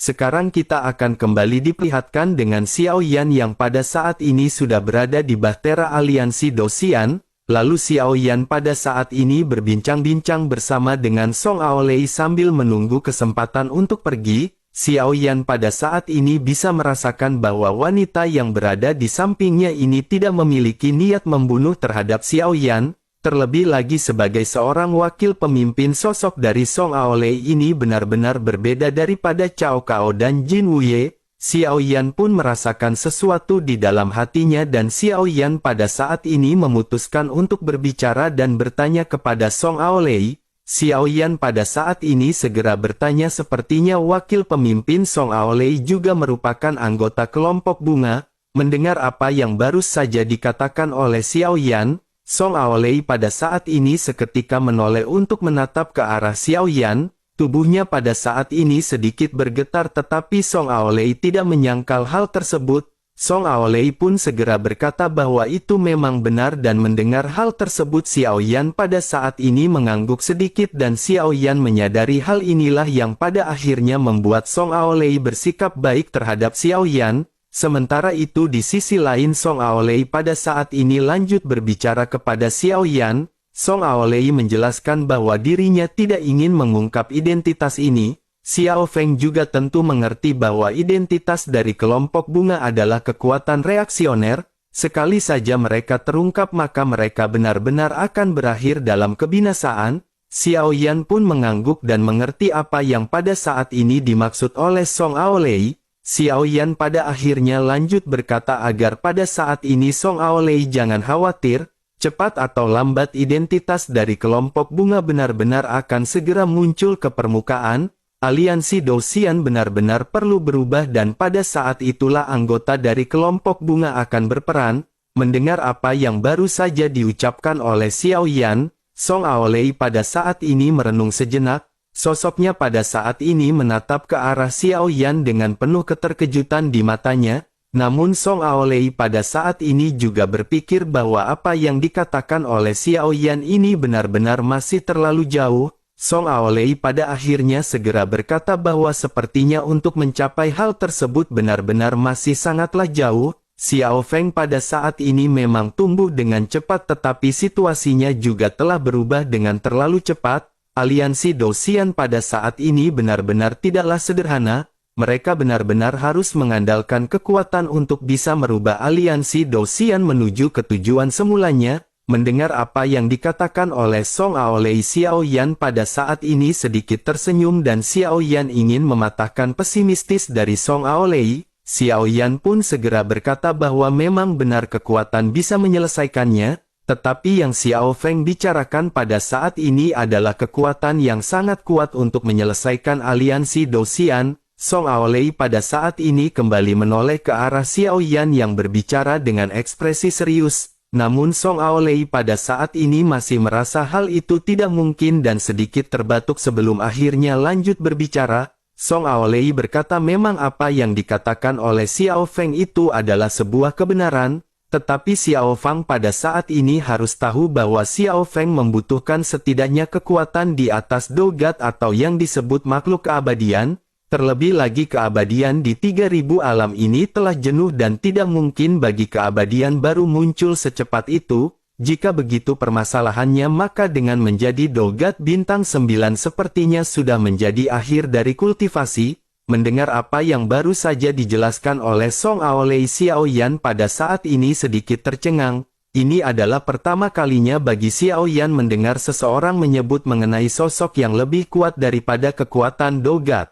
Sekarang kita akan kembali diperlihatkan dengan Xiao Yan yang pada saat ini sudah berada di Bahtera Aliansi Dosian. Lalu Xiao Yan pada saat ini berbincang-bincang bersama dengan Song Aolei sambil menunggu kesempatan untuk pergi. Xiao Yan pada saat ini bisa merasakan bahwa wanita yang berada di sampingnya ini tidak memiliki niat membunuh terhadap Xiao Yan. Terlebih lagi sebagai seorang wakil pemimpin, sosok dari Song Aolei ini benar-benar berbeda daripada Cao Cao dan Jin Wuye. Xiao Yan pun merasakan sesuatu di dalam hatinya dan Xiao Yan pada saat ini memutuskan untuk berbicara dan bertanya kepada Song Aolei. Xiao Yan pada saat ini segera bertanya, sepertinya wakil pemimpin Song Aolei juga merupakan anggota kelompok bunga. Mendengar apa yang baru saja dikatakan oleh Xiao Yan, Song Aolei pada saat ini seketika menoleh untuk menatap ke arah Xiao Yan. Tubuhnya pada saat ini sedikit bergetar, tetapi Song Aolei tidak menyangkal hal tersebut. Song Aolei pun segera berkata bahwa itu memang benar, dan mendengar hal tersebut Xiao Yan pada saat ini mengangguk sedikit, dan Xiao Yan menyadari hal inilah yang pada akhirnya membuat Song Aolei bersikap baik terhadap Xiao Yan. Sementara itu di sisi lain Song Aolei pada saat ini lanjut berbicara kepada Xiao Yan. Song Aolei menjelaskan bahwa dirinya tidak ingin mengungkap identitas ini. Xiao Feng juga tentu mengerti bahwa identitas dari kelompok bunga adalah kekuatan reaksioner. Sekali saja mereka terungkap maka mereka benar-benar akan berakhir dalam kebinasaan. Xiao Yan pun mengangguk dan mengerti apa yang pada saat ini dimaksud oleh Song Aolei. Xiao Yan pada akhirnya lanjut berkata agar pada saat ini Song Aolei jangan khawatir, cepat atau lambat identitas dari kelompok bunga benar-benar akan segera muncul ke permukaan. Aliansi Dosian benar-benar perlu berubah dan pada saat itulah anggota dari kelompok bunga akan berperan. Mendengar apa yang baru saja diucapkan oleh Xiao Yan, Song Aolei pada saat ini merenung sejenak. Sosoknya pada saat ini menatap ke arah Xiao Yan dengan penuh keterkejutan di matanya. Namun Song Aolei pada saat ini juga berpikir bahwa apa yang dikatakan oleh Xiao Yan ini benar-benar masih terlalu jauh. Song Aolei pada akhirnya segera berkata bahwa sepertinya untuk mencapai hal tersebut benar-benar masih sangatlah jauh. Xiao Feng pada saat ini memang tumbuh dengan cepat, tetapi situasinya juga telah berubah dengan terlalu cepat. Aliansi Dosian pada saat ini benar-benar tidaklah sederhana. Mereka benar-benar harus mengandalkan kekuatan untuk bisa merubah aliansi Dosian menuju ke tujuan semulanya. Mendengar apa yang dikatakan oleh Song Aolei, Xiao Yan pada saat ini sedikit tersenyum dan Xiao Yan ingin mematahkan pesimistis dari Song Aolei. Xiao Yan pun segera berkata bahwa memang benar kekuatan bisa menyelesaikannya. Tetapi yang Xiao Feng bicarakan pada saat ini adalah kekuatan yang sangat kuat untuk menyelesaikan aliansi Dosian. Song Aolei pada saat ini kembali menoleh ke arah Xiao Yan yang berbicara dengan ekspresi serius. Namun Song Aolei pada saat ini masih merasa hal itu tidak mungkin dan sedikit terbatuk sebelum akhirnya lanjut berbicara. Song Aolei berkata memang apa yang dikatakan oleh Xiao Feng itu adalah sebuah kebenaran. Tetapi Xiao Feng pada saat ini harus tahu bahwa Xiao Feng membutuhkan setidaknya kekuatan di atas Dogat atau yang disebut makhluk keabadian. Terlebih lagi keabadian di 3000 alam ini telah jenuh dan tidak mungkin bagi keabadian baru muncul secepat itu. Jika begitu permasalahannya maka dengan menjadi Dogat bintang 9 sepertinya sudah menjadi akhir dari kultivasi. Mendengar apa yang baru saja dijelaskan oleh Song Aolei, Xiao Yan pada saat ini sedikit tercengang. Ini adalah pertama kalinya bagi Xiao Yan mendengar seseorang menyebut mengenai sosok yang lebih kuat daripada kekuatan Dogat.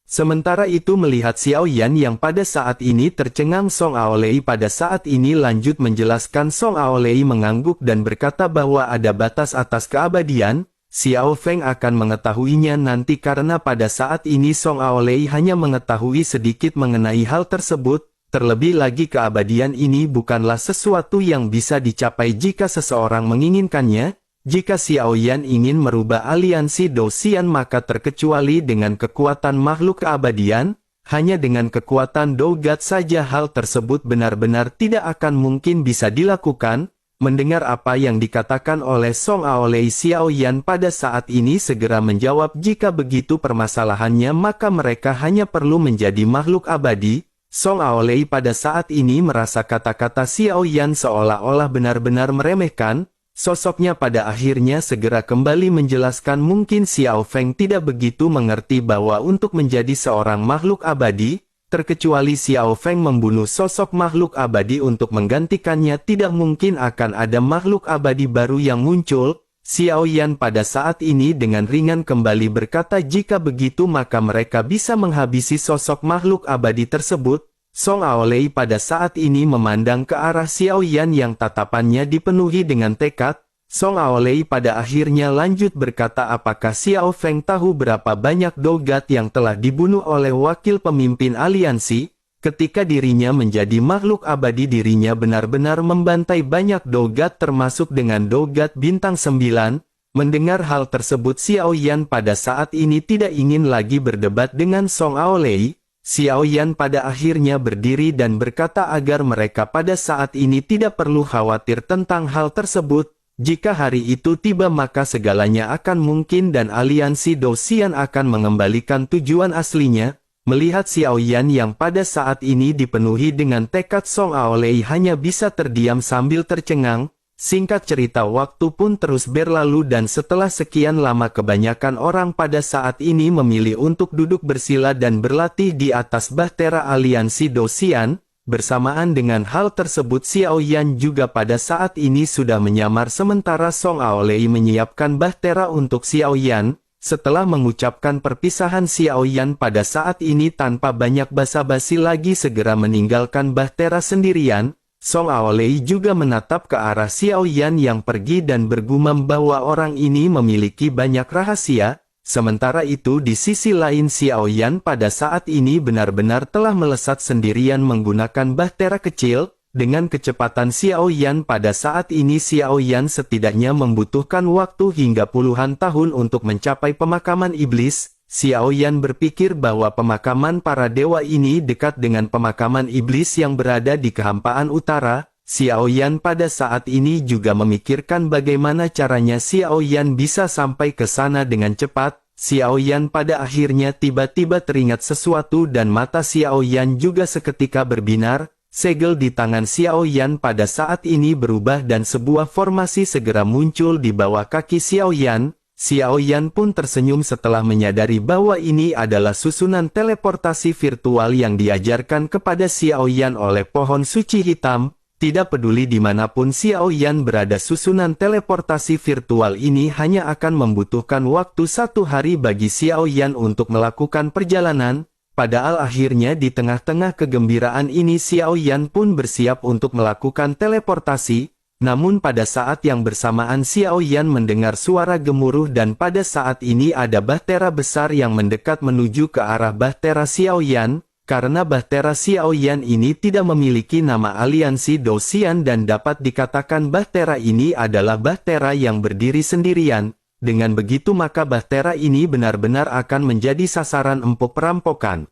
Sementara itu melihat Xiao Yan yang pada saat ini tercengang, Song Aolei pada saat ini lanjut menjelaskan. Song Aolei mengangguk dan berkata bahwa ada batas atas keabadian. Xiao Feng akan mengetahuinya nanti karena pada saat ini Song Aolei hanya mengetahui sedikit mengenai hal tersebut. Terlebih lagi keabadian ini bukanlah sesuatu yang bisa dicapai jika seseorang menginginkannya. Jika Xiao Yan ingin merubah aliansi Dosian maka terkecuali dengan kekuatan makhluk keabadian. Hanya dengan kekuatan Dogat saja hal tersebut benar-benar tidak akan mungkin bisa dilakukan. Mendengar apa yang dikatakan oleh Song Aolei, Xiao Yan pada saat ini segera menjawab, jika begitu permasalahannya maka mereka hanya perlu menjadi makhluk abadi. Song Aolei pada saat ini merasa kata-kata Xiao Yan seolah-olah benar-benar meremehkan. Sosoknya pada akhirnya segera kembali menjelaskan, mungkin Xiao Feng tidak begitu mengerti bahwa untuk menjadi seorang makhluk abadi, terkecuali Xiao Feng membunuh sosok makhluk abadi untuk menggantikannya, tidak mungkin akan ada makhluk abadi baru yang muncul. Xiao Yan pada saat ini dengan ringan kembali berkata, jika begitu maka mereka bisa menghabisi sosok makhluk abadi tersebut. Song Aolei pada saat ini memandang ke arah Xiao Yan yang tatapannya dipenuhi dengan tekad. Song Aolei pada akhirnya lanjut berkata, apakah Xiao Feng tahu berapa banyak dogat yang telah dibunuh oleh wakil pemimpin aliansi? Ketika dirinya menjadi makhluk abadi, dirinya benar-benar membantai banyak dogat termasuk dengan dogat bintang 9. Mendengar hal tersebut, Xiao Yan pada saat ini tidak ingin lagi berdebat dengan Song Aolei. Xiao Yan pada akhirnya berdiri dan berkata agar mereka pada saat ini tidak perlu khawatir tentang hal tersebut. Jika hari itu tiba maka segalanya akan mungkin dan aliansi Dosian akan mengembalikan tujuan aslinya. Melihat Xiao Yan yang pada saat ini dipenuhi dengan tekad, Song Aolei hanya bisa terdiam sambil tercengang. Singkat cerita, waktu pun terus berlalu dan setelah sekian lama kebanyakan orang pada saat ini memilih untuk duduk bersila dan berlatih di atas bahtera aliansi Dosian. Bersamaan dengan hal tersebut, Xiao Yan juga pada saat ini sudah menyamar sementara Song Aolei menyiapkan bahtera untuk Xiao Yan. Setelah mengucapkan perpisahan, Xiao Yan pada saat ini tanpa banyak basa-basi lagi segera meninggalkan bahtera sendirian. Song Aolei juga menatap ke arah Xiao Yan yang pergi dan bergumam bahwa orang ini memiliki banyak rahasia. Sementara itu di sisi lain, Xiao Yan pada saat ini benar-benar telah melesat sendirian menggunakan bahtera kecil. Dengan kecepatan Xiao Yan pada saat ini, Xiao Yan setidaknya membutuhkan waktu hingga puluhan tahun untuk mencapai pemakaman iblis. Xiao Yan berpikir bahwa pemakaman para dewa ini dekat dengan pemakaman iblis yang berada di kehampaan utara. Xiao Yan pada saat ini juga memikirkan bagaimana caranya Xiao Yan bisa sampai ke sana dengan cepat. Xiao Yan pada akhirnya tiba-tiba teringat sesuatu dan mata Xiao Yan juga seketika berbinar. Segel di tangan Xiao Yan pada saat ini berubah dan sebuah formasi segera muncul di bawah kaki Xiao Yan. Xiao Yan pun tersenyum setelah menyadari bahwa ini adalah susunan teleportasi virtual yang diajarkan kepada Xiao Yan oleh pohon suci hitam. Tidak peduli dimanapun Xiao Yan berada, susunan teleportasi virtual ini hanya akan membutuhkan waktu 1 hari bagi Xiao Yan untuk melakukan perjalanan. Padahal akhirnya di tengah-tengah kegembiraan ini Xiao Yan pun bersiap untuk melakukan teleportasi. Namun pada saat yang bersamaan Xiao Yan mendengar suara gemuruh dan pada saat ini ada bahtera besar yang mendekat menuju ke arah bahtera Xiao Yan. Karena bahtera Xiao Yan ini tidak memiliki nama aliansi Dosian dan dapat dikatakan bahtera ini adalah bahtera yang berdiri sendirian. Dengan begitu maka bahtera ini benar-benar akan menjadi sasaran empuk perampokan.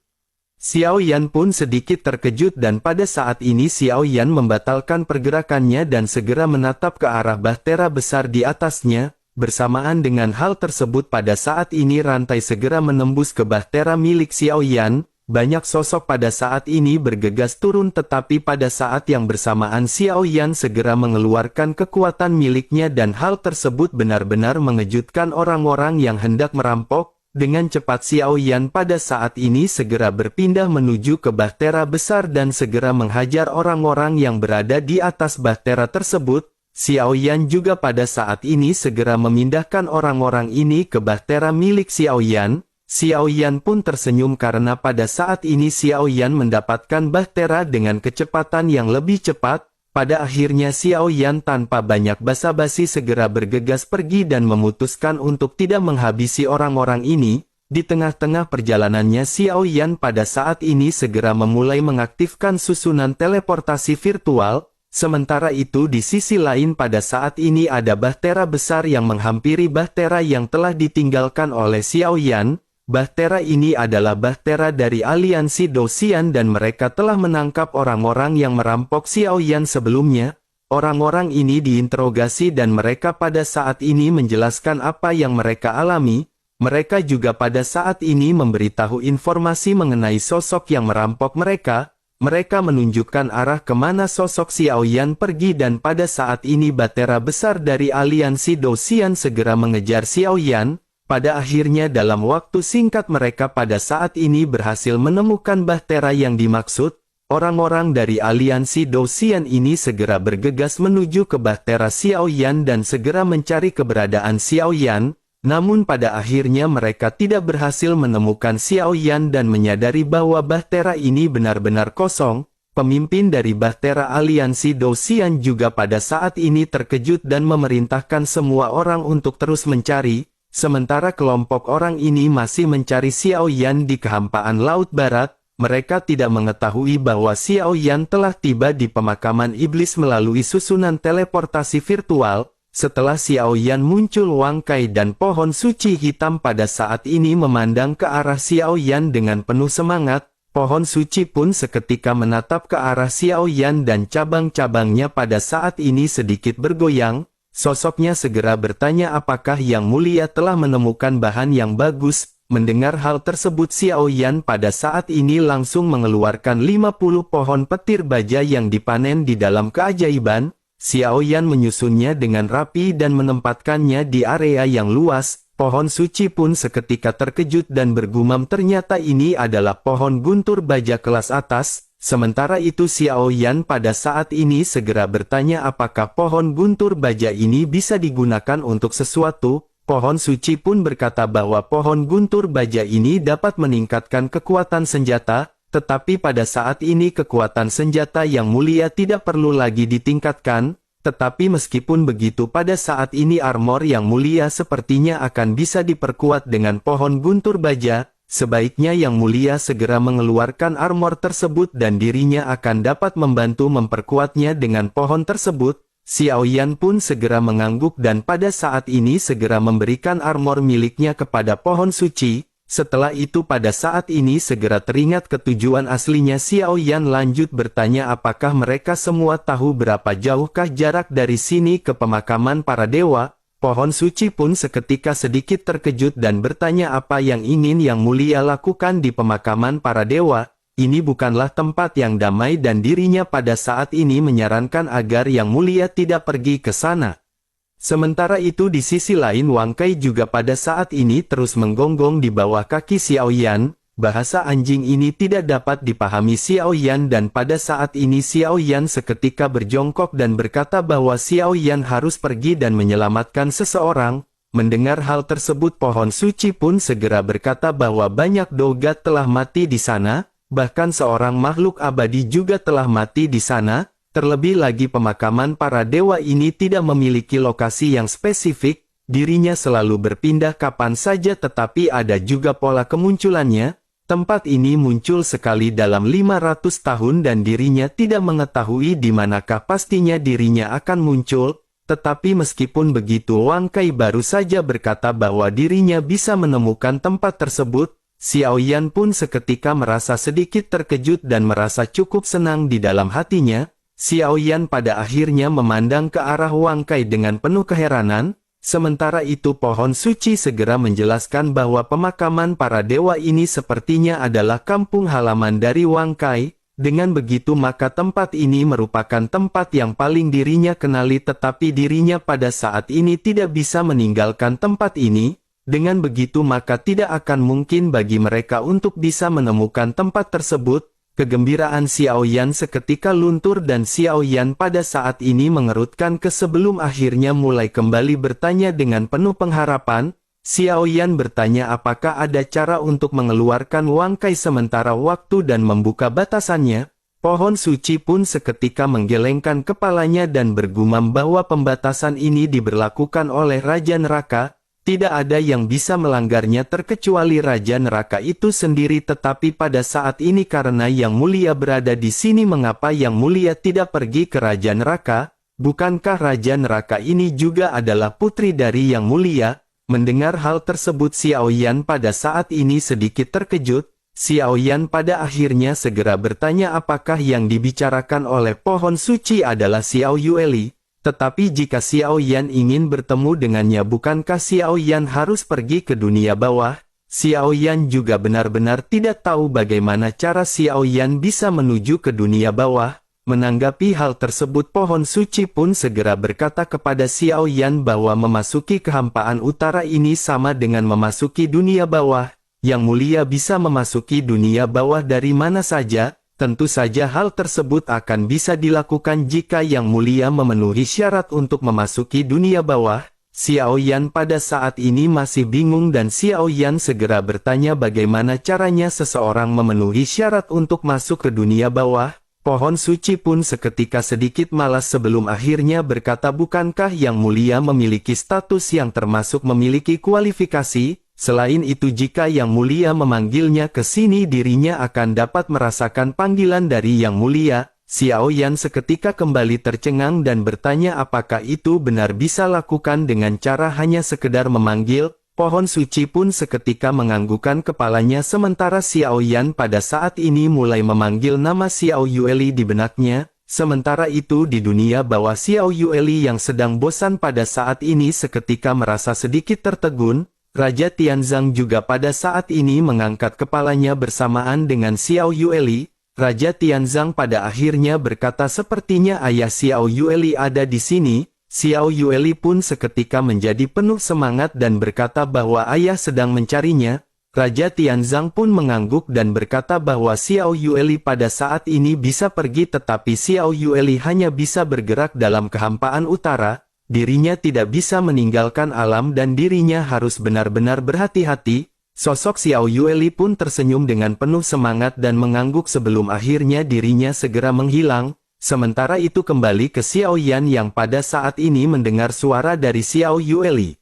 Xiao Yan pun sedikit terkejut dan pada saat ini Xiao Yan membatalkan pergerakannya dan segera menatap ke arah bahtera besar di atasnya. Bersamaan dengan hal tersebut pada saat ini rantai segera menembus ke bahtera milik Xiao Yan. Banyak sosok pada saat ini bergegas turun, tetapi pada saat yang bersamaan Xiao Yan segera mengeluarkan kekuatan miliknya dan hal tersebut benar-benar mengejutkan orang-orang yang hendak merampok. Dengan cepat Xiao Yan pada saat ini segera berpindah menuju ke bahtera besar dan segera menghajar orang-orang yang berada di atas bahtera tersebut. Xiao Yan juga pada saat ini segera memindahkan orang-orang ini ke bahtera milik Xiao Yan. Xiao Yan pun tersenyum karena pada saat ini Xiao Yan mendapatkan bahtera dengan kecepatan yang lebih cepat. Pada akhirnya Xiao Yan tanpa banyak basa-basi segera bergegas pergi dan memutuskan untuk tidak menghabisi orang-orang ini. Di tengah-tengah perjalanannya Xiao Yan pada saat ini segera memulai mengaktifkan susunan teleportasi virtual. Sementara itu di sisi lain pada saat ini ada bahtera besar yang menghampiri bahtera yang telah ditinggalkan oleh Xiao Yan. Bahtera ini adalah bahtera dari aliansi Dosian dan mereka telah menangkap orang-orang yang merampok Xiao Yan sebelumnya. Orang-orang ini diinterogasi dan mereka pada saat ini menjelaskan apa yang mereka alami. Mereka juga pada saat ini memberitahu informasi mengenai sosok yang merampok mereka. Mereka menunjukkan arah kemana sosok Xiao Yan pergi dan pada saat ini Bahtera besar dari aliansi Dosian segera mengejar Xiao Yan. Pada akhirnya dalam waktu singkat mereka pada saat ini berhasil menemukan Bahtera yang dimaksud. Orang-orang dari aliansi Dosian ini segera bergegas menuju ke Bahtera Xiao Yan dan segera mencari keberadaan Xiao Yan. Namun pada akhirnya mereka tidak berhasil menemukan Xiao Yan dan menyadari bahwa Bahtera ini benar-benar kosong. Pemimpin dari Bahtera aliansi Dosian juga pada saat ini terkejut dan memerintahkan semua orang untuk terus mencari. Sementara kelompok orang ini masih mencari Xiao Yan di kehampaan Laut Barat. Mereka tidak mengetahui bahwa Xiao Yan telah tiba di pemakaman iblis melalui susunan teleportasi virtual. Setelah Xiao Yan muncul, Wang Kai dan pohon suci hitam pada saat ini memandang ke arah Xiao Yan dengan penuh semangat. Pohon suci pun seketika menatap ke arah Xiao Yan dan cabang-cabangnya pada saat ini sedikit bergoyang. Sosoknya segera bertanya apakah Yang Mulia telah menemukan bahan yang bagus. Mendengar hal tersebut Xiao Yan pada saat ini langsung mengeluarkan 50 pohon petir baja yang dipanen di dalam keajaiban. Xiao Yan menyusunnya dengan rapi dan menempatkannya di area yang luas. Pohon suci pun seketika terkejut dan bergumam ternyata ini adalah pohon guntur baja kelas atas. Sementara itu Xiao Yan pada saat ini segera bertanya apakah pohon guntur baja ini bisa digunakan untuk sesuatu. Pohon suci pun berkata bahwa pohon guntur baja ini dapat meningkatkan kekuatan senjata, tetapi pada saat ini kekuatan senjata yang mulia tidak perlu lagi ditingkatkan, tetapi meskipun begitu pada saat ini armor yang mulia sepertinya akan bisa diperkuat dengan pohon guntur baja, sebaiknya yang mulia segera mengeluarkan armor tersebut dan dirinya akan dapat membantu memperkuatnya dengan pohon tersebut. Xiao Yan pun segera mengangguk dan pada saat ini segera memberikan armor miliknya kepada pohon suci. Setelah itu pada saat ini segera teringat ketujuan aslinya Xiao Yan lanjut bertanya apakah mereka semua tahu berapa jauhkah jarak dari sini ke pemakaman para dewa. Pohon suci pun seketika sedikit terkejut dan bertanya apa yang ingin Yang Mulia lakukan di pemakaman para dewa. Ini bukanlah tempat yang damai dan dirinya pada saat ini menyarankan agar Yang Mulia tidak pergi ke sana. Sementara itu di sisi lain Wang Kai juga pada saat ini terus menggonggong di bawah kaki Xiao Yan. Bahasa anjing ini tidak dapat dipahami Xiao Yan dan pada saat ini Xiao Yan seketika berjongkok dan berkata bahwa Xiao Yan harus pergi dan menyelamatkan seseorang. Mendengar hal tersebut pohon suci pun segera berkata bahwa banyak dogat telah mati di sana. Bahkan seorang makhluk abadi juga telah mati di sana, terlebih lagi pemakaman para dewa ini tidak memiliki lokasi yang spesifik, dirinya selalu berpindah kapan saja tetapi ada juga pola kemunculannya, tempat ini muncul sekali dalam 500 tahun dan dirinya tidak mengetahui di manakah pastinya dirinya akan muncul, tetapi meskipun begitu Wang Kai baru saja berkata bahwa dirinya bisa menemukan tempat tersebut. Xiao Yan pun seketika merasa sedikit terkejut dan merasa cukup senang di dalam hatinya. Xiao Yan pada akhirnya memandang ke arah Wang Kai dengan penuh keheranan. Sementara itu pohon suci segera menjelaskan bahwa pemakaman para dewa ini sepertinya adalah kampung halaman dari Wang Kai. Dengan begitu maka tempat ini merupakan tempat yang paling dirinya kenali tetapi dirinya pada saat ini tidak bisa meninggalkan tempat ini. Dengan begitu maka tidak akan mungkin bagi mereka untuk bisa menemukan tempat tersebut. Kegembiraan Xiao Yan seketika luntur dan Xiao Yan pada saat ini mengerutkan ke sebelum akhirnya mulai kembali bertanya dengan penuh pengharapan. Xiao Yan bertanya apakah ada cara untuk mengeluarkan Wang Kai sementara waktu dan membuka batasannya. Pohon suci pun seketika menggelengkan kepalanya dan bergumam bahwa pembatasan ini diberlakukan oleh Raja Neraka. Tidak ada yang bisa melanggarnya terkecuali Raja Neraka itu sendiri tetapi pada saat ini karena Yang Mulia berada di sini mengapa Yang Mulia tidak pergi ke Raja Neraka? Bukankah Raja Neraka ini juga adalah putri dari Yang Mulia? Mendengar hal tersebut Xiao Yan pada saat ini sedikit terkejut. Xiao Yan pada akhirnya segera bertanya apakah yang dibicarakan oleh pohon suci adalah Xiao Yueli. Tetapi jika Xiao Yan ingin bertemu dengannya, bukankah Xiao Yan harus pergi ke dunia bawah? Xiao Yan juga benar-benar tidak tahu bagaimana cara Xiao Yan bisa menuju ke dunia bawah. Menanggapi hal tersebut, pohon suci pun segera berkata kepada Xiao Yan bahwa memasuki kehampaan utara ini sama dengan memasuki dunia bawah. Yang mulia bisa memasuki dunia bawah dari mana saja. Tentu saja hal tersebut akan bisa dilakukan jika Yang Mulia memenuhi syarat untuk memasuki dunia bawah. Xiao Yan pada saat ini masih bingung dan Xiao Yan segera bertanya bagaimana caranya seseorang memenuhi syarat untuk masuk ke dunia bawah. Pohon suci pun seketika sedikit malas sebelum akhirnya berkata, bukankah Yang Mulia memiliki status yang termasuk memiliki kualifikasi? Selain itu, jika Yang Mulia memanggilnya ke sini, dirinya akan dapat merasakan panggilan dari Yang Mulia. Xiao Yan seketika kembali tercengang dan bertanya apakah itu benar bisa lakukan dengan cara hanya sekedar memanggil. Pohon suci pun seketika menganggukkan kepalanya sementara Xiao Yan pada saat ini mulai memanggil nama Xiao Yueli di benaknya. Sementara itu di dunia bawah, Xiao Yueli yang sedang bosan pada saat ini seketika merasa sedikit tertegun. Raja Tianzang juga pada saat ini mengangkat kepalanya bersamaan dengan Xiao Yueli. Raja Tianzang pada akhirnya berkata, sepertinya ayah Xiao Yueli ada di sini. Xiao Yueli pun seketika menjadi penuh semangat dan berkata bahwa ayah sedang mencarinya. Raja Tianzang pun mengangguk dan berkata bahwa Xiao Yueli pada saat ini bisa pergi, tetapi Xiao Yueli hanya bisa bergerak dalam kehampaan utara. Dirinya tidak bisa meninggalkan alam dan dirinya harus benar-benar berhati-hati. Sosok Xiao Yueli pun tersenyum dengan penuh semangat dan mengangguk sebelum akhirnya dirinya segera menghilang. Sementara itu kembali ke Xiao Yan yang pada saat ini mendengar suara dari Xiao Yueli.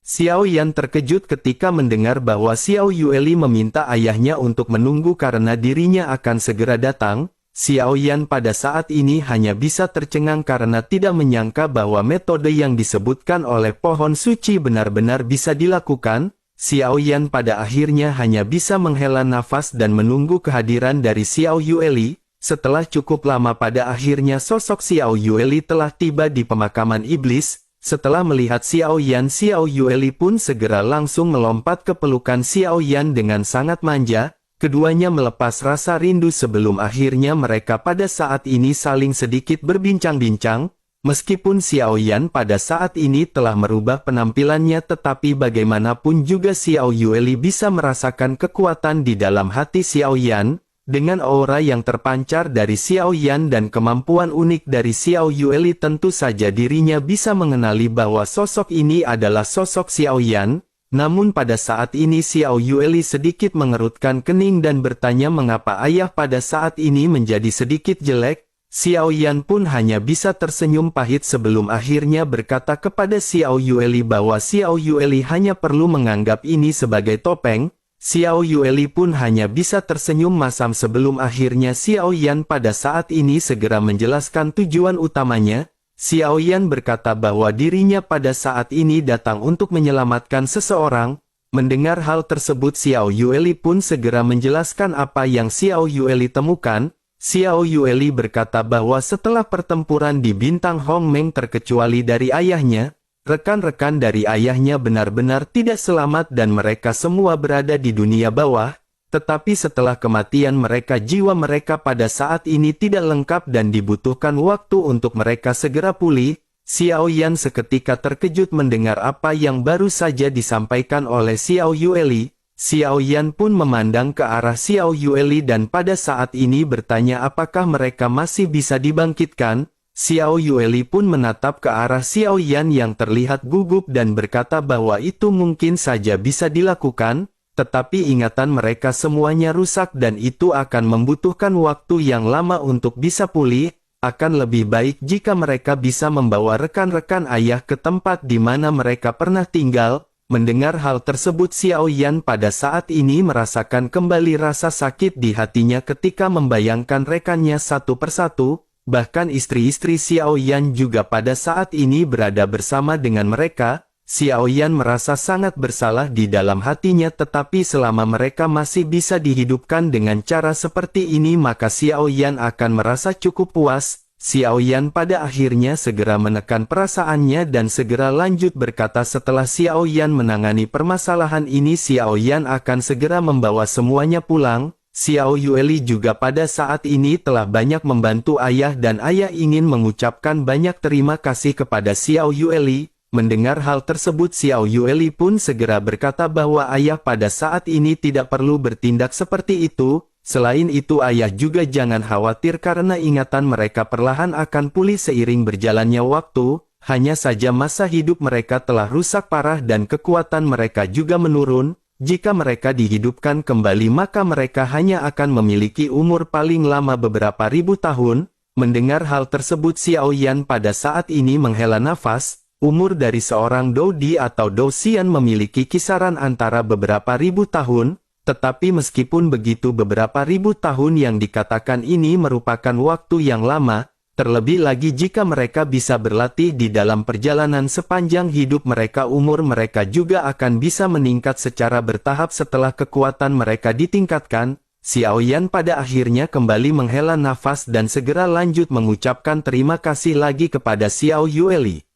Xiao Yan terkejut ketika mendengar bahwa Xiao Yueli meminta ayahnya untuk menunggu karena dirinya akan segera datang. Xiao Yan pada saat ini hanya bisa tercengang karena tidak menyangka bahwa metode yang disebutkan oleh pohon suci benar-benar bisa dilakukan. Xiao Yan pada akhirnya hanya bisa menghela nafas dan menunggu kehadiran dari Xiao Yueli. Setelah cukup lama pada akhirnya sosok Xiao Yueli telah tiba di pemakaman iblis. Setelah melihat Xiao Yan, Xiao Yueli pun segera langsung melompat ke pelukan Xiao Yan dengan sangat manja. Keduanya melepas rasa rindu sebelum akhirnya mereka pada saat ini saling sedikit berbincang-bincang. Meskipun Xiao Yan pada saat ini telah merubah penampilannya, tetapi bagaimanapun juga Xiao Yueli bisa merasakan kekuatan di dalam hati Xiao Yan. Dengan aura yang terpancar dari Xiao Yan dan kemampuan unik dari Xiao Yueli, tentu saja dirinya bisa mengenali bahwa sosok ini adalah sosok Xiao Yan. Namun pada saat ini Xiao Yueli sedikit mengerutkan kening dan bertanya mengapa ayah pada saat ini menjadi sedikit jelek. Xiao Yan pun hanya bisa tersenyum pahit sebelum akhirnya berkata kepada Xiao Yueli bahwa Xiao Yueli hanya perlu menganggap ini sebagai topeng. Xiao Yueli pun hanya bisa tersenyum masam sebelum akhirnya Xiao Yan pada saat ini segera menjelaskan tujuan utamanya. Xiao Yan berkata bahwa dirinya pada saat ini datang untuk menyelamatkan seseorang. Mendengar hal tersebut, Xiao Yueli pun segera menjelaskan apa yang Xiao Yueli temukan. Xiao Yueli berkata bahwa setelah pertempuran di Bintang Hongmeng, terkecuali dari ayahnya, rekan-rekan dari ayahnya benar-benar tidak selamat dan mereka semua berada di dunia bawah. Tetapi setelah kematian mereka, jiwa mereka pada saat ini tidak lengkap dan dibutuhkan waktu untuk mereka segera pulih. Xiao Yan seketika terkejut mendengar apa yang baru saja disampaikan oleh Xiao Yueli. Xiao Yan pun memandang ke arah Xiao Yueli dan pada saat ini bertanya apakah mereka masih bisa dibangkitkan. Xiao Yueli pun menatap ke arah Xiao Yan yang terlihat gugup dan berkata bahwa itu mungkin saja bisa dilakukan. Tetapi ingatan mereka semuanya rusak dan itu akan membutuhkan waktu yang lama untuk bisa pulih. Akan lebih baik jika mereka bisa membawa rekan-rekan ayah ke tempat di mana mereka pernah tinggal. Mendengar hal tersebut, Xiao Yan pada saat ini merasakan kembali rasa sakit di hatinya ketika membayangkan rekannya satu persatu. Bahkan istri-istri Xiao Yan juga pada saat ini berada bersama dengan mereka. Xiao Yan merasa sangat bersalah di dalam hatinya, tetapi selama mereka masih bisa dihidupkan dengan cara seperti ini maka Xiao Yan akan merasa cukup puas. Xiao Yan pada akhirnya segera menekan perasaannya dan segera lanjut berkata, setelah Xiao Yan menangani permasalahan ini Xiao Yan akan segera membawa semuanya pulang. Xiao Yueli juga pada saat ini telah banyak membantu ayah dan ayah ingin mengucapkan banyak terima kasih kepada Xiao Yueli. Mendengar hal tersebut Xiao Yueli pun segera berkata bahwa ayah pada saat ini tidak perlu bertindak seperti itu. Selain itu ayah juga jangan khawatir karena ingatan mereka perlahan akan pulih seiring berjalannya waktu. Hanya saja masa hidup mereka telah rusak parah dan kekuatan mereka juga menurun. Jika mereka dihidupkan kembali maka mereka hanya akan memiliki umur paling lama beberapa ribu tahun. Mendengar hal tersebut Xiao Yan pada saat ini menghela nafas. Umur dari seorang Doudi atau Dosian memiliki kisaran antara beberapa ribu tahun, tetapi meskipun begitu beberapa ribu tahun yang dikatakan ini merupakan waktu yang lama, terlebih lagi jika mereka bisa berlatih di dalam perjalanan sepanjang hidup mereka umur mereka juga akan bisa meningkat secara bertahap setelah kekuatan mereka ditingkatkan. Xiao Yan pada akhirnya kembali menghela nafas dan segera lanjut mengucapkan terima kasih lagi kepada Xiao Yueli.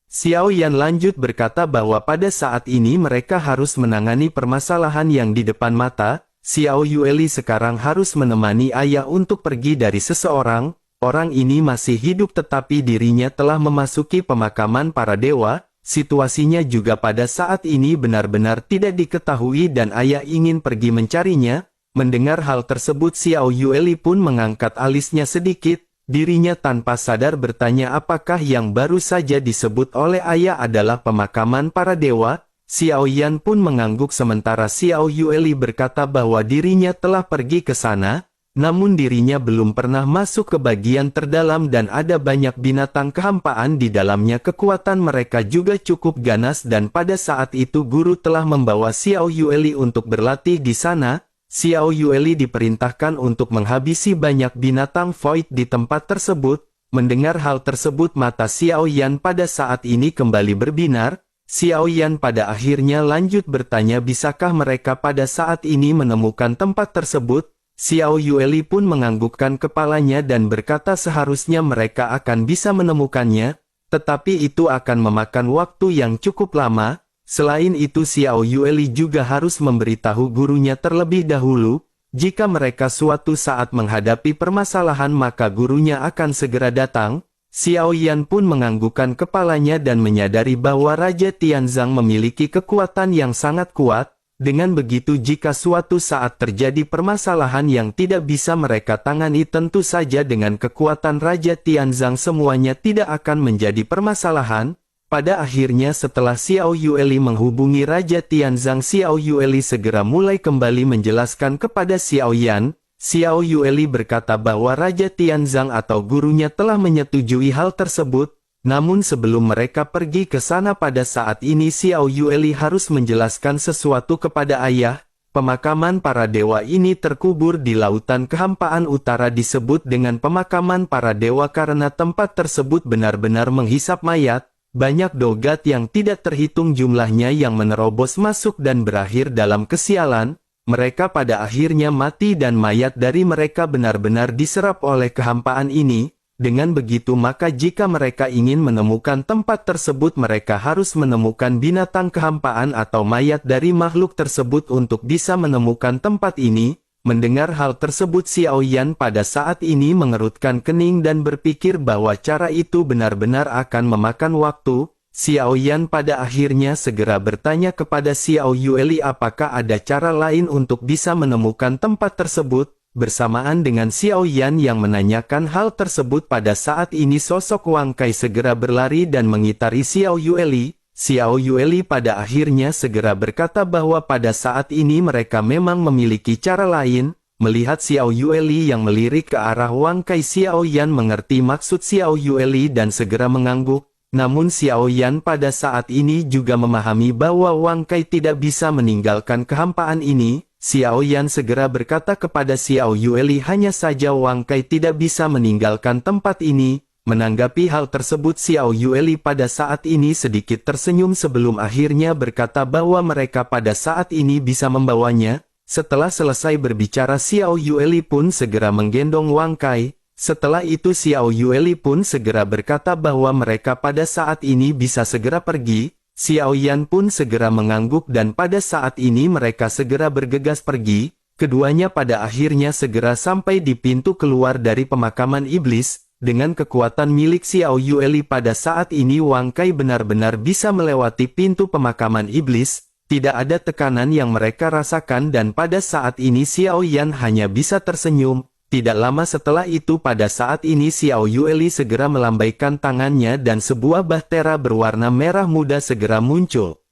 Xiao Yan lanjut berkata bahwa pada saat ini mereka harus menangani permasalahan yang di depan mata. Xiao Yueli sekarang harus menemani ayah untuk pergi dari seseorang. Orang ini masih hidup tetapi dirinya telah memasuki pemakaman para dewa. Situasinya juga pada saat ini benar-benar tidak diketahui dan ayah ingin pergi mencarinya. Mendengar hal tersebut Xiao Yueli pun mengangkat alisnya sedikit. Dirinya tanpa sadar bertanya apakah yang baru saja disebut oleh ayah adalah pemakaman para dewa. Xiao Yan pun mengangguk sementara Xiao Yueli berkata bahwa dirinya telah pergi ke sana, namun dirinya belum pernah masuk ke bagian terdalam dan ada banyak binatang kehampaan di dalamnya. Kekuatan mereka juga cukup ganas dan pada saat itu guru telah membawa Xiao Yueli untuk berlatih di sana. Xiao Yueli diperintahkan untuk menghabisi banyak binatang void di tempat tersebut. Mendengar hal tersebut mata Xiao Yan pada saat ini kembali berbinar. Xiao Yan pada akhirnya lanjut bertanya bisakah mereka pada saat ini menemukan tempat tersebut. Xiao Yueli pun menganggukkan kepalanya dan berkata seharusnya mereka akan bisa menemukannya, tetapi itu akan memakan waktu yang cukup lama. Selain itu Xiao Yueli juga harus memberitahu gurunya terlebih dahulu, jika mereka suatu saat menghadapi permasalahan maka gurunya akan segera datang. Xiao Yan pun menganggukkan kepalanya dan menyadari bahwa Raja Tianzang memiliki kekuatan yang sangat kuat. Dengan begitu jika suatu saat terjadi permasalahan yang tidak bisa mereka tangani tentu saja dengan kekuatan Raja Tianzang semuanya tidak akan menjadi permasalahan. Pada akhirnya setelah Xiao Yueli menghubungi Raja Tianzang Xiao Yueli segera mulai kembali menjelaskan kepada Xiao Yan. Xiao Yueli berkata bahwa Raja Tianzang atau gurunya telah menyetujui hal tersebut. Namun sebelum mereka pergi ke sana pada saat ini Xiao Yueli harus menjelaskan sesuatu kepada ayah. Pemakaman para dewa ini terkubur di lautan kehampaan utara disebut dengan pemakaman para dewa karena tempat tersebut benar-benar menghisap mayat. Banyak dogat yang tidak terhitung jumlahnya yang menerobos masuk dan berakhir dalam kesialan. Mereka pada akhirnya mati dan mayat dari mereka benar-benar diserap oleh kehampaan ini. Dengan begitu maka jika mereka ingin menemukan tempat tersebut mereka harus menemukan binatang kehampaan atau mayat dari makhluk tersebut untuk bisa menemukan tempat ini. Mendengar hal tersebut Xiao Yan pada saat ini mengerutkan kening dan berpikir bahwa cara itu benar-benar akan memakan waktu. Xiao Yan pada akhirnya segera bertanya kepada Xiao Yueli apakah ada cara lain untuk bisa menemukan tempat tersebut. Bersamaan dengan Xiao Yan yang menanyakan hal tersebut pada saat ini sosok Wang Kai segera berlari dan mengitari Xiao Yueli. Xiao Yueli pada akhirnya segera berkata bahwa pada saat ini mereka memang memiliki cara lain. Melihat Xiao Yueli yang melirik ke arah Wang Kai Xiao Yan mengerti maksud Xiao Yueli dan segera mengangguk. Namun Xiao Yan pada saat ini juga memahami bahwa Wang Kai tidak bisa meninggalkan kehampaan ini. Xiao Yan segera berkata kepada Xiao Yueli hanya saja Wang Kai tidak bisa meninggalkan tempat ini. Menanggapi hal tersebut, Xiao Yueli pada saat ini sedikit tersenyum sebelum akhirnya berkata bahwa mereka pada saat ini bisa membawanya. Setelah selesai berbicara, Xiao Yueli pun segera menggendong Wang Kai. Setelah itu Xiao Yueli pun segera berkata bahwa mereka pada saat ini bisa segera pergi. Xiao Yan pun segera mengangguk dan pada saat ini mereka segera bergegas pergi. Keduanya pada akhirnya segera sampai di pintu keluar dari pemakaman iblis. Dengan kekuatan milik Xiao Yueli pada saat ini Wang Kai benar-benar bisa melewati pintu pemakaman iblis. Tidak ada tekanan yang mereka rasakan dan pada saat ini Xiao Yan hanya bisa tersenyum. Tidak lama setelah itu pada saat ini Xiao Yueli segera melambaikan tangannya dan sebuah bahtera berwarna merah muda segera muncul.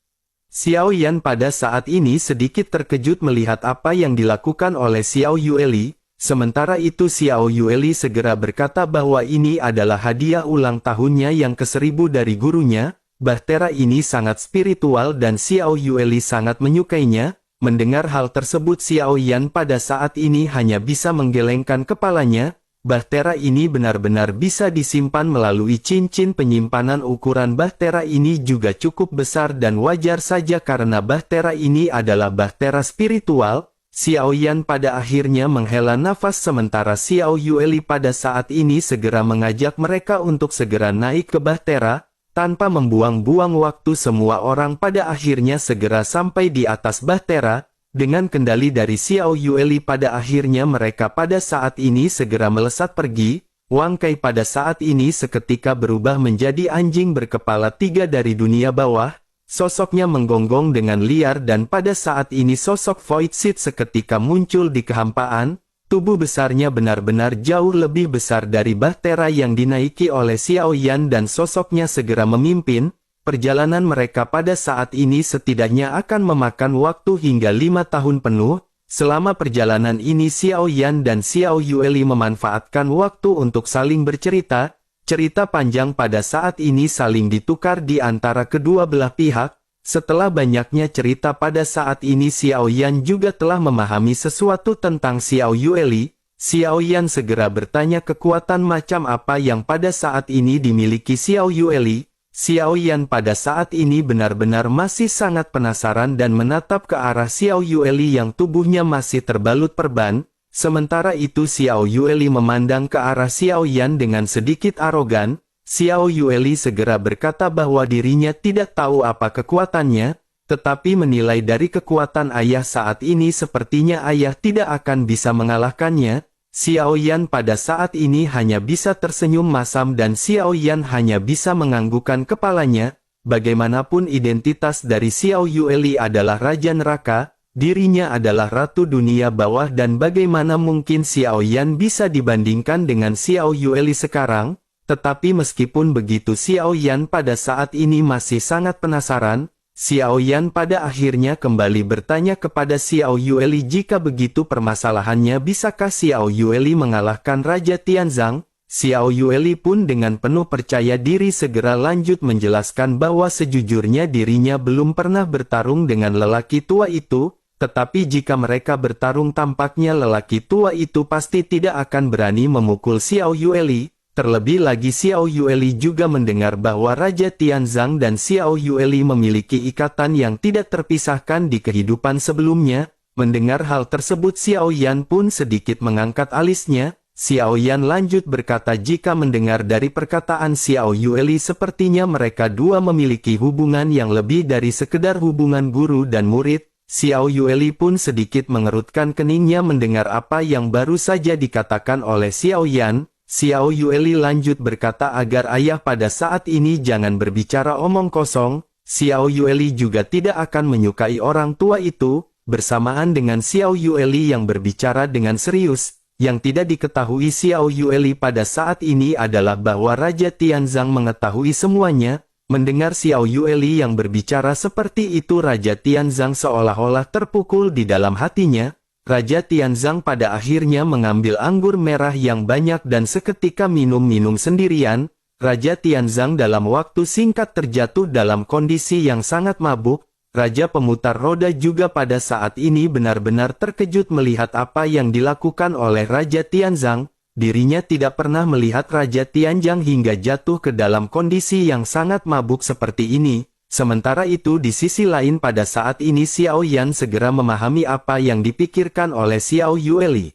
Xiao Yan pada saat ini sedikit terkejut melihat apa yang dilakukan oleh Xiao Yueli. Sementara itu Xiao Yueli segera berkata bahwa ini adalah hadiah ulang tahunnya yang ke-1000 dari gurunya. Bahtera ini sangat spiritual dan Xiao Yueli sangat menyukainya. Mendengar hal tersebut Xiao Yan pada saat ini hanya bisa menggelengkan kepalanya. Bahtera ini benar-benar bisa disimpan melalui cincin penyimpanan. Ukuran bahtera ini juga cukup besar dan wajar saja karena bahtera ini adalah bahtera spiritual. Xiao Yan pada akhirnya menghela nafas sementara Xiao Yueli pada saat ini segera mengajak mereka untuk segera naik ke bahtera. Tanpa membuang-buang waktu semua orang pada akhirnya segera sampai di atas bahtera. Dengan kendali dari Xiao Yueli pada akhirnya mereka pada saat ini segera melesat pergi. Wang Kai pada saat ini seketika berubah menjadi anjing berkepala 3 dari dunia bawah. Sosoknya menggonggong dengan liar dan pada saat ini sosok Void Seed seketika muncul di kehampaan. Tubuh besarnya benar-benar jauh lebih besar dari bahtera yang dinaiki oleh Xiao Yan dan sosoknya segera memimpin. Perjalanan mereka pada saat ini setidaknya akan memakan waktu hingga 5 tahun penuh. Selama perjalanan ini Xiao Yan dan Xiao Yueli memanfaatkan waktu untuk saling bercerita. Cerita panjang pada saat ini saling ditukar di antara kedua belah pihak. Setelah banyaknya cerita pada saat ini Xiao Yan juga telah memahami sesuatu tentang Xiao Yueli. Xiao Yan segera bertanya kekuatan macam apa yang pada saat ini dimiliki Xiao Yueli. Xiao Yan pada saat ini benar-benar masih sangat penasaran dan menatap ke arah Xiao Yueli yang tubuhnya masih terbalut perban. Sementara itu Xiao Yueli memandang ke arah Xiao Yan dengan sedikit arogan. Xiao Yueli segera berkata bahwa dirinya tidak tahu apa kekuatannya, tetapi menilai dari kekuatan ayah saat ini sepertinya ayah tidak akan bisa mengalahkannya. Xiao Yan pada saat ini hanya bisa tersenyum masam dan Xiao Yan hanya bisa menganggukkan kepalanya. Bagaimanapun identitas dari Xiao Yueli adalah Raja Neraka. Dirinya adalah Ratu Dunia Bawah dan bagaimana mungkin Xiao Yan bisa dibandingkan dengan Xiao Yueli sekarang? Tetapi meskipun begitu Xiao Yan pada saat ini masih sangat penasaran. Xiao Yan pada akhirnya kembali bertanya kepada Xiao Yueli jika begitu permasalahannya bisakah Xiao Yueli mengalahkan Raja Tianzang? Xiao Yueli pun dengan penuh percaya diri segera lanjut menjelaskan bahwa sejujurnya dirinya belum pernah bertarung dengan lelaki tua itu. Tetapi jika mereka bertarung tampaknya lelaki tua itu pasti tidak akan berani memukul Xiao Yueli. Terlebih lagi Xiao Yueli juga mendengar bahwa Raja Tianzang dan Xiao Yueli memiliki ikatan yang tidak terpisahkan di kehidupan sebelumnya. Mendengar hal tersebut Xiao Yan pun sedikit mengangkat alisnya. Xiao Yan lanjut berkata jika mendengar dari perkataan Xiao Yueli sepertinya mereka dua memiliki hubungan yang lebih dari sekedar hubungan guru dan murid. Xiao Yueli pun sedikit mengerutkan keningnya mendengar apa yang baru saja dikatakan oleh Xiao Yan. Xiao Yueli lanjut berkata agar ayah pada saat ini jangan berbicara omong kosong. Xiao Yueli juga tidak akan menyukai orang tua itu. Bersamaan dengan Xiao Yueli yang berbicara dengan serius, yang tidak diketahui Xiao Yueli pada saat ini adalah bahwa Raja Tianzang mengetahui semuanya. Mendengar Xiao Yueli yang berbicara seperti itu Raja Tianzang seolah-olah terpukul di dalam hatinya. Raja Tianzang pada akhirnya mengambil anggur merah yang banyak dan seketika minum-minum sendirian. Raja Tianzang dalam waktu singkat terjatuh dalam kondisi yang sangat mabuk. Raja pemutar roda juga pada saat ini benar-benar terkejut melihat apa yang dilakukan oleh Raja Tianzang. dirinya tidak pernah melihat Raja Tianjang hingga jatuh ke dalam kondisi yang sangat mabuk seperti ini. Sementara itu di sisi lain pada saat ini Xiao Yan segera memahami apa yang dipikirkan oleh Xiao Yueli.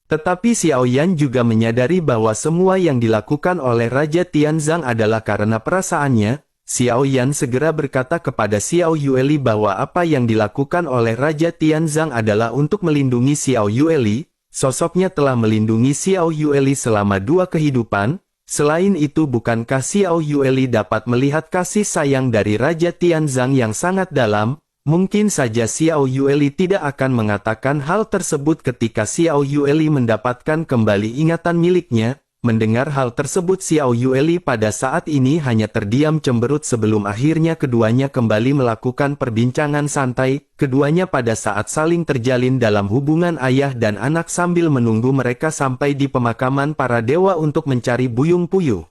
Tetapi Xiao Yan juga menyadari bahwa semua yang dilakukan oleh Raja Tianzang adalah karena perasaannya. Xiao Yan segera berkata kepada Xiao Yueli bahwa apa yang dilakukan oleh Raja Tianzang adalah untuk melindungi Xiao Yueli. Sosoknya telah melindungi Xiao Yueli selama 2 kehidupan. Selain itu bukankah Xiao Yueli dapat melihat kasih sayang dari Raja Tianzang yang sangat dalam? Mungkin saja Xiao Yueli tidak akan mengatakan hal tersebut ketika Xiao Yueli mendapatkan kembali ingatan miliknya. Mendengar hal tersebut Xiao Yueli pada saat ini hanya terdiam cemberut sebelum akhirnya keduanya kembali melakukan perbincangan santai. Keduanya pada saat saling terjalin dalam hubungan ayah dan anak sambil menunggu mereka sampai di pemakaman para dewa untuk mencari Buyung Puyuh.